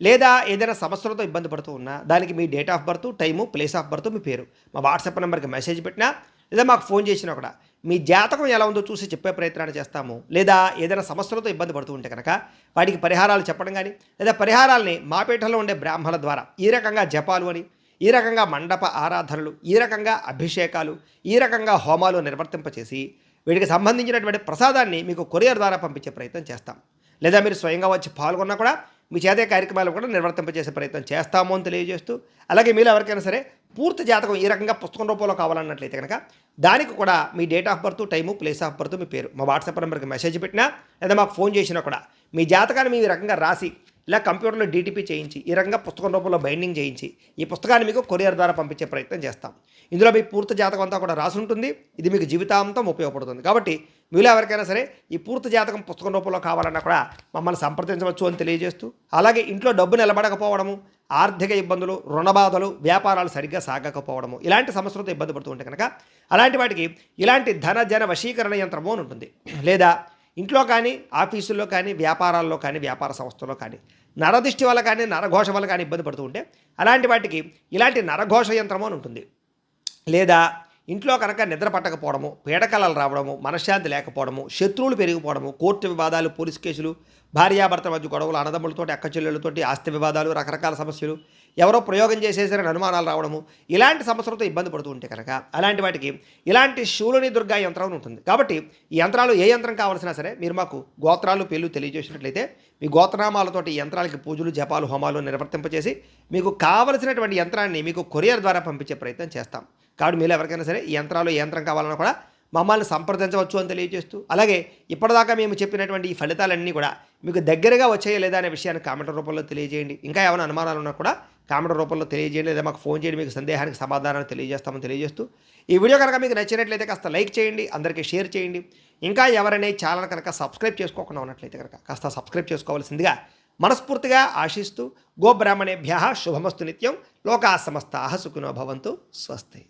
లేదా ఏదైనా సమస్యలతో ఇబ్బంది పడుతూ ఉన్నా దానికి మీ date of birth, time, place of birth, మీ పేరు మా వాట్సాప్ నెంబర్కి మెసేజ్ పెట్టినా, లేదా మాకు ఫోన్ చేసినా కూడా మీ జాతకం ఎలా ఉందో చూసి చెప్పే ప్రయత్నాన్ని చేస్తాము. లేదా ఏదైనా సమస్యలతో ఇబ్బంది పడుతూ ఉంటే కనుక వాటికి పరిహారాలు చెప్పడం కానీ, లేదా పరిహారాలని మా పీఠంలో ఉండే బ్రాహ్మణుల ద్వారా ఈ రకంగా జపాలు అని, ఈ రకంగా మండప ఆరాధనలు, ఈ రకంగా అభిషేకాలు, ఈ రకంగా హోమాలు నిర్వర్తింపచేసి వీటికి సంబంధించినటువంటి ప్రసాదాన్ని మీకు కొరియర్ ద్వారా పంపించే ప్రయత్నం చేస్తాం. లేదా మీరు స్వయంగా వచ్చి పాల్గొన్నా కూడా మీ చేతే కార్యక్రమాలు కూడా నిర్వర్తింపజేసే ప్రయత్నం చేస్తాము అని తెలియజేస్తూ, అలాగే మీరు ఎవరికైనా సరే పూర్తి జాతకం ఈ రకంగా పుస్తకం రూపంలో కావాలన్నట్లయితే కనుక దానికి కూడా మీ date of birth, time, place of birth, మీ పేరు మా వాట్సాప్ నెంబర్కి మెసేజ్ పెట్టినా, లేదా మాకు ఫోన్ చేసినా కూడా మీ జాతకాన్ని మీ రకంగా రాసి ఇలా కంప్యూటర్లో డీటీపీ చేయించి ఈ రకంగా పుస్తకం రూపంలో బైండింగ్ చేయించి ఈ పుస్తకాన్ని మీకు కొరియర్ ద్వారా పంపించే ప్రయత్నం చేస్తాం. ఇందులో మీ పూర్తి జాతకం అంతా కూడా రాసి ఉంటుంది. ఇది మీకు జీవితాంతం ఉపయోగపడుతుంది. కాబట్టి మీలో ఎవరికైనా సరే ఈ పూర్తి జాతకం పుస్తకం రూపంలో కావాలన్నా కూడా మమ్మల్ని సంప్రదించవచ్చు అని తెలియజేస్తూ, అలాగే ఇంట్లో డబ్బు నిలబడకపోవడము, ఆర్థిక ఇబ్బందులు, రుణబాధలు, వ్యాపారాలు సరిగ్గా సాగకపోవడము, ఇలాంటి సమస్యలతో ఇబ్బంది పడుతూ ఉంటే కనుక అలాంటి వాటికి ఇలాంటి ధన జన వశీకరణ యంత్రము అని ఉంటుంది. లేదా ఇంట్లో కానీ, ఆఫీసుల్లో కానీ, వ్యాపారాల్లో కానీ, వ్యాపార సంస్థల్లో కానీ నరదిష్టి వల్ల కానీ, నరఘోష వల్ల కానీ ఇబ్బంది పడుతూ ఉంటే అలాంటి వాటికి ఇలాంటి నరఘోష యంత్రము అని ఉంటుంది. లేదా ఇంట్లో కనుక నిద్ర పట్టకపోవడము, పీడకలలు రావడము, మనశ్శాంతి లేకపోవడము, శత్రువులు పెరిగిపోవడము, కోర్టు వివాదాలు, పోలీస్ కేసులు, భార్యాభర్త మధ్య గొడవలు, అన్నదమ్ములతోటి, అక్క చెల్లెళ్ళతోటి ఆస్తి వివాదాలు, రకరకాల సమస్యలు, ఎవరో ప్రయోగం చేసేసరికి అనుమానాలు రావడము, ఇలాంటి సమస్యలతో ఇబ్బంది పడుతూ ఉంటే కనుక అలాంటి వాటికి ఇలాంటి శూలిని దుర్గా యంత్రం ఉంటుంది. కాబట్టి ఈ యంత్రాలు ఏ యంత్రం కావాల్సినా సరే మీరు మాకు గోత్రాలు, పేర్లు తెలియజేసినట్లయితే మీ గోత్రనామాలతోటి ఈ యంత్రాలకి పూజలు, జపాలు, హోమాలు నిర్వర్తింపచేసి మీకు కావలసినటువంటి యంత్రాన్ని మీకు కొరియర్ ద్వారా పంపించే ప్రయత్నం చేస్తాం. కాబట్టి మీరు ఎవరికైనా సరే ఈ యంత్రాలు ఏ యంత్రం కావాలన్నా కూడా మమ్మల్ని సంప్రదించవచ్చు అని తెలియజేస్తూ, అలాగే ఇప్పటిదాకా మేము చెప్పినటువంటి ఈ ఫలితాలన్నీ కూడా మీకు దగ్గరగా వచ్చాయా లేదా అనే విషయాన్ని కామెంట్ రూపంలో తెలియజేయండి. ఇంకా ఏమైనా అనుమానాలు ఉన్నా కూడా కామెంట్ రూపంలో తెలియజేయండి, లేదా మాకు ఫోన్ చేయండి. మీకు సందేహానికి సమాధానాన్ని తెలియజేస్తామని తెలియజేస్తూ, ఈ వీడియో కనుక మీకు నచ్చినట్లయితే కాస్త లైక్ చేయండి, అందరికీ షేర్ చేయండి. ఇంకా ఎవరైనా ఈ ఛానల్ కనుక సబ్స్క్రైబ్ చేసుకోకుండా ఉన్నట్లయితే కనుక కాస్త సబ్స్క్రైబ్ చేసుకోవాల్సిందిగా మనస్ఫూర్తిగా ఆశిస్తూ, గోబ్రాహ్మణేభ్యః శుభమస్తు నిత్యం. లోకా సమస్తాః సుఖినో భవంతు. స్వస్తి.